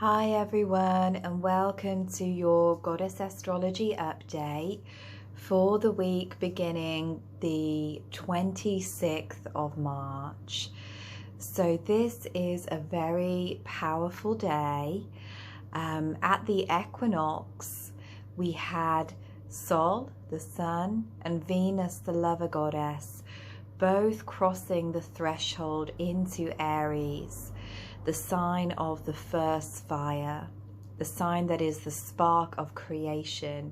Hi everyone, and welcome to your Goddess Astrology update for the week beginning the 26th of March. So this is a very powerful day. At the equinox, we had Sol, the sun, and Venus, the lover goddess, both crossing the threshold into Aries, the sign of the first fire, the sign that is the spark of creation,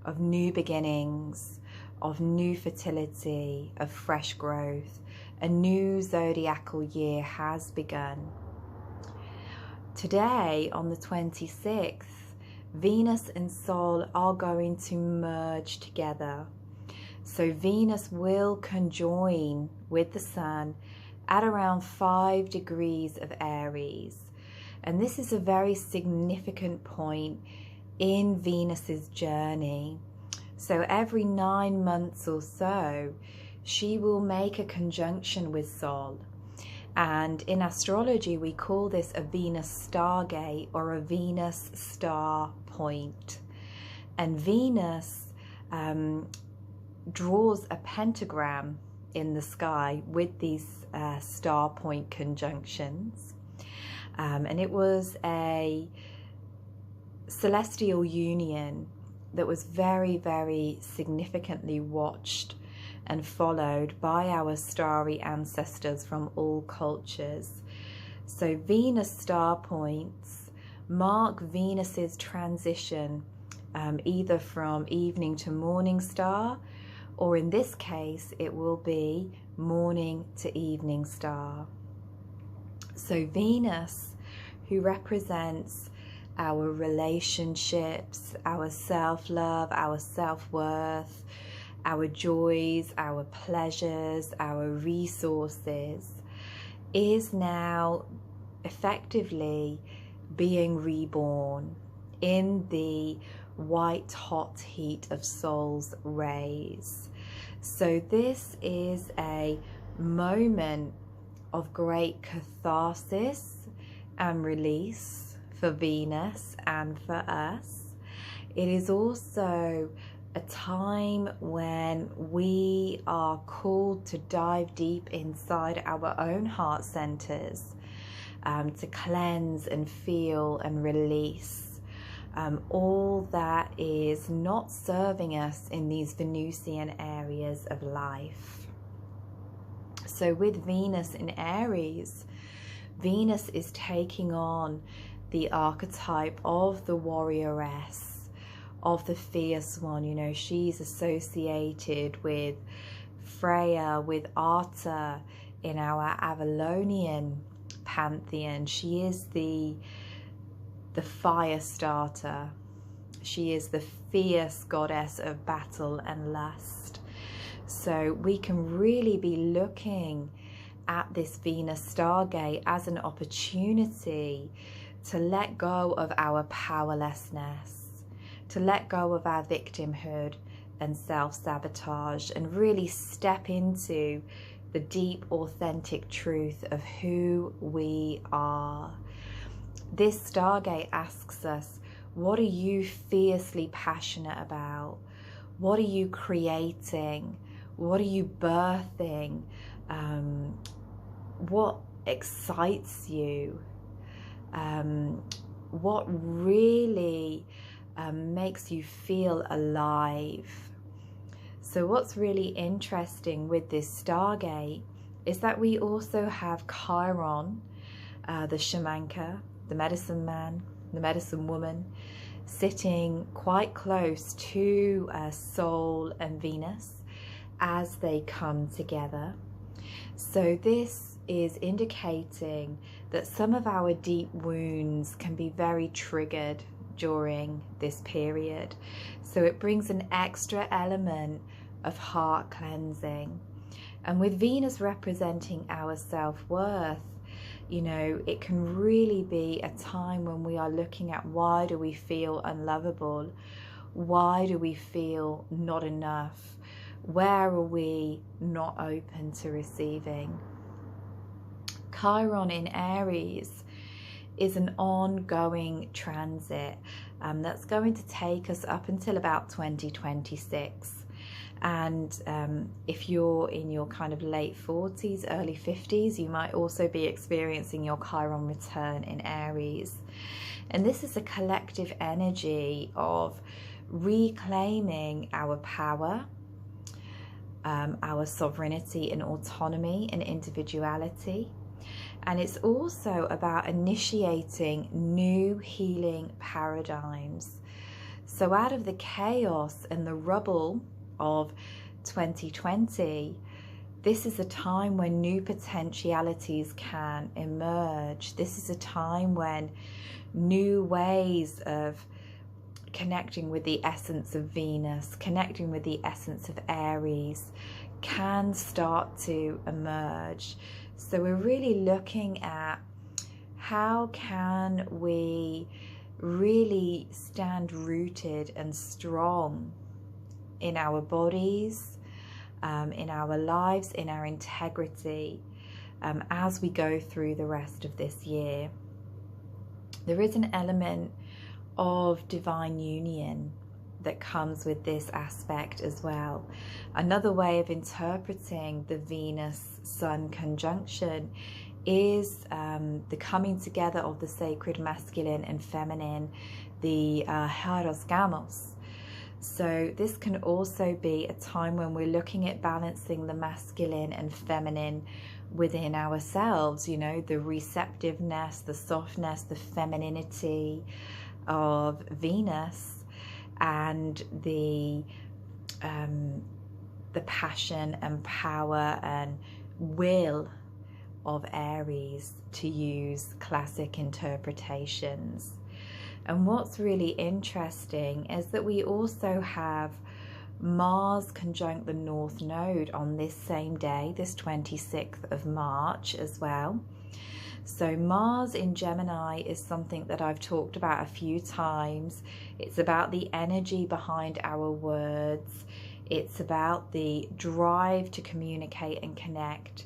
of new beginnings, of new fertility, of fresh growth. A new zodiacal year has begun. Today, on the 26th, Venus and Sol are going to merge together. So Venus will conjoin with the Sun at around 5 degrees of Aries. And this is a very significant point in Venus's journey. So every 9 months or so, she will make a conjunction with Sol. And in astrology, we call this a Venus StarGate or a Venus star point. And Venus draws a pentagram in the sky with these star point conjunctions. And it was a celestial union that was very, very significantly watched and followed by our starry ancestors from all cultures. So Venus star points mark Venus's transition either from evening to morning star, or in this case, it will be morning to evening star. So Venus, who represents our relationships, our self-love, our self-worth, our joys, our pleasures, our resources, is now effectively being reborn in the white hot heat of Sol's rays. So this is a moment of great catharsis and release for Venus and for us. It is also a time when we are called to dive deep inside our own heart centers, to cleanse and feel and release all that is not serving us in these Venusian areas of life. So with Venus in Aries, Venus is taking on the archetype of the warrioress, of the fierce one. You know, she's associated with Freya, with Arta in our Avalonian pantheon. She is the fire starter. She is the fierce goddess of battle and lust. So we can really be looking at this Venus StarGate as an opportunity to let go of our powerlessness, to let go of our victimhood and self-sabotage, and really step into the deep, authentic truth of who we are. This Stargate asks us, what are you fiercely passionate about? What are you creating? What are you birthing? What excites you? What really makes you feel alive? So what's really interesting with this Stargate is that we also have Chiron, the shamanka, the medicine man, the medicine woman, sitting quite close to Sol and Venus as they come together. So this is indicating that some of our deep wounds can be very triggered during this period. So it brings an extra element of heart cleansing. And with Venus representing our self-worth, you know, it can really be a time when we are looking at, why do we feel unlovable? Why do we feel not enough? Where are we not open to receiving? Chiron in Aries is an ongoing transit that's going to take us up until about 2026. And if you're in your kind of late 40s, early 50s, you might also be experiencing your Chiron return in Aries. And this is a collective energy of reclaiming our power, our sovereignty and autonomy and individuality. And it's also about initiating new healing paradigms. So out of the chaos and the rubble of 2020, this is a time when new potentialities can emerge. This is a time when new ways of connecting with the essence of Venus, connecting with the essence of Aries, can start to emerge. So we're really looking at how can we really stand rooted and strong in our bodies, in our lives, in our integrity, as we go through the rest of this year. There is an element of divine union that comes with this aspect as well. Another way of interpreting the Venus-Sun conjunction is the coming together of the sacred masculine and feminine, the Hieros Gamos. So this can also be a time when we're looking at balancing the masculine and feminine within ourselves, you know, the receptiveness, the softness, the femininity of Venus, and the passion and power and will of Aries, to use classic interpretations. And what's really interesting is that we also have Mars conjunct the North Node on this same day, this 26th of March as well. So Mars in Gemini is something that I've talked about a few times. It's about the energy behind our words. It's about the drive to communicate and connect.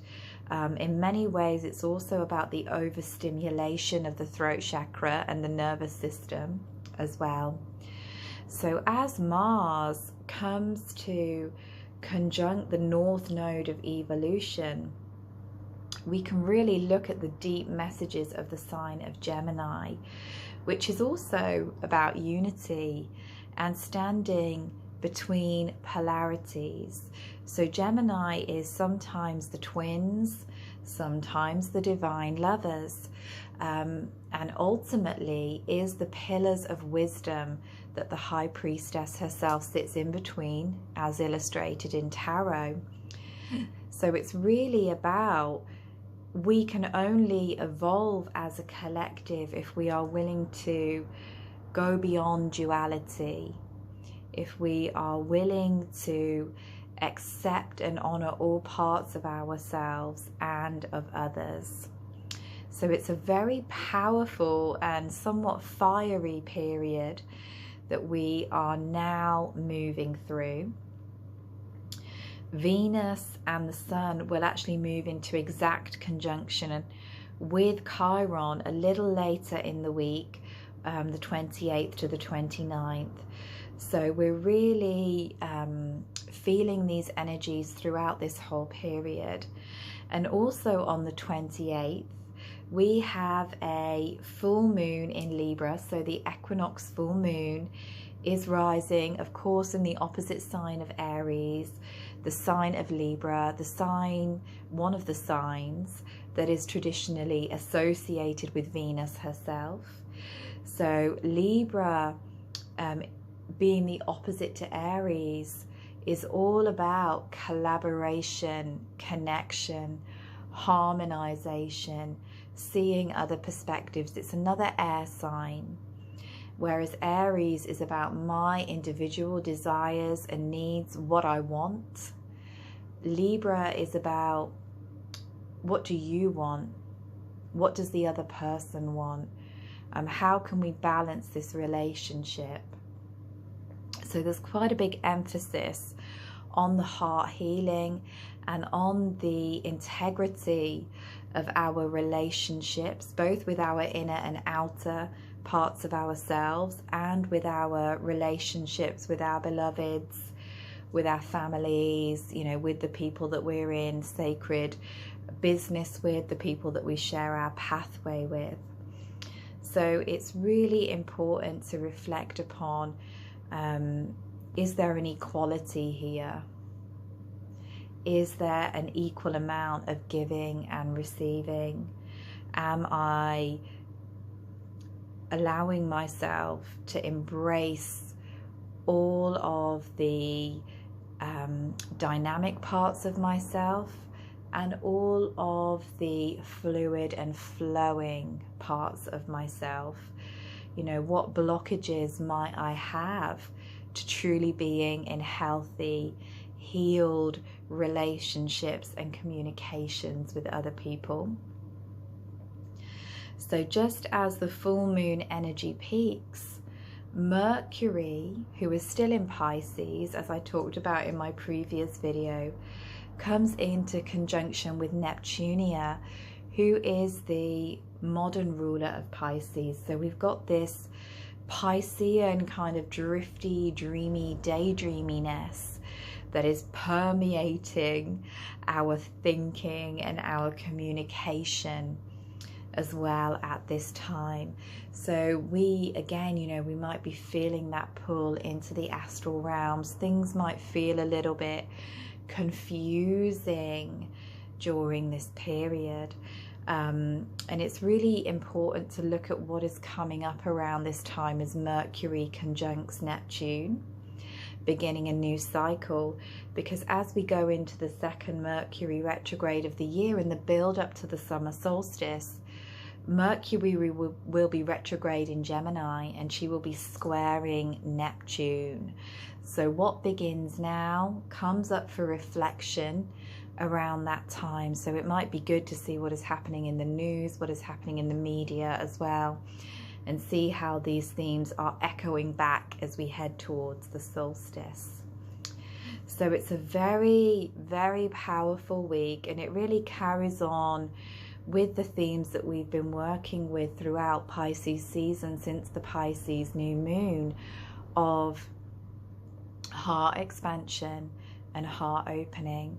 In many ways, it's also about the overstimulation of the throat chakra and the nervous system as well. So as Mars comes to conjunct the North Node of evolution, we can really look at the deep messages of the sign of Gemini, which is also about unity and standing between polarities. So Gemini is sometimes the twins, sometimes the divine lovers, and ultimately is the pillars of wisdom that the High Priestess herself sits in between, as illustrated in tarot. So it's really about, we can only evolve as a collective if we are willing to go beyond duality, if we are willing to accept and honor all parts of ourselves and of others. So it's a very powerful and somewhat fiery period that we are now moving through. Venus and the Sun will actually move into exact conjunction with Chiron a little later in the week, the 28th to the 29th. So we're really feeling these energies throughout this whole period. And also on the 28th, we have a full moon in Libra. So the equinox full moon is rising, of course, in the opposite sign of Aries, the sign of Libra, the sign, one of the signs that is traditionally associated with Venus herself. So Libra, being the opposite to Aries, is all about collaboration, connection, harmonization, seeing other perspectives. It's another air sign. Whereas Aries is about my individual desires and needs, what I want. Libra is about, what do you want? What does the other person want? How can we balance this relationship? So there's quite a big emphasis on the heart healing and on the integrity of our relationships, both with our inner and outer parts of ourselves, and with our relationships with our beloveds, with our families, you know, with the people that we're in sacred business with, the people that we share our pathway with. So it's really important to reflect upon, is there an equality here? Is there an equal amount of giving and receiving? Am I allowing myself to embrace all of the dynamic parts of myself and all of the fluid and flowing parts of myself? You know, what blockages might I have to truly being in healthy, healed relationships and communications with other people? So just as the full moon energy peaks, Mercury, who is still in Pisces, as I talked about in my previous video, comes into conjunction with Neptunia, who is the modern ruler of Pisces. So we've got this Piscean kind of drifty, dreamy, daydreaminess that is permeating our thinking and our communication as well at this time. So we, again, you know, we might be feeling that pull into the astral realms. Things might feel a little bit confusing during this period. And it's really important to look at what is coming up around this time as Mercury conjuncts Neptune, beginning a new cycle, because as we go into the second Mercury retrograde of the year in the build up to the summer solstice, Mercury will be retrograde in Gemini, and she will be squaring Neptune. So what begins now comes up for reflection around that time. So it might be good to see what is happening in the news, what is happening in the media as well, and see how these themes are echoing back as we head towards the solstice. So it's a very, very powerful week, and it really carries on with the themes that we've been working with throughout Pisces season, since the Pisces new moon, of heart expansion and heart opening.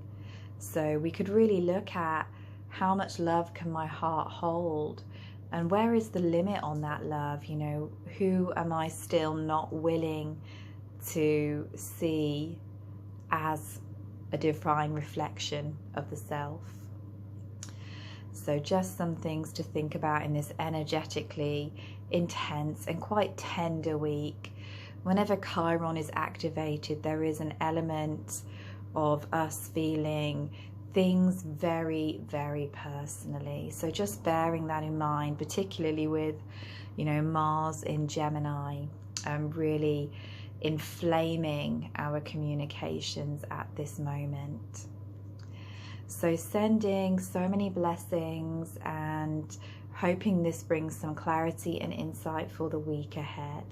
So we could really look at how much love can my heart hold, and where is the limit on that love? You know, who am I still not willing to see as a divine reflection of the self? So just some things to think about in this energetically intense and quite tender week. Whenever Chiron is activated, there is an element of us feeling things very, very personally. So just bearing that in mind, particularly with, you know, Mars in Gemini, really inflaming our communications at this moment. So sending so many blessings and hoping this brings some clarity and insight for the week ahead.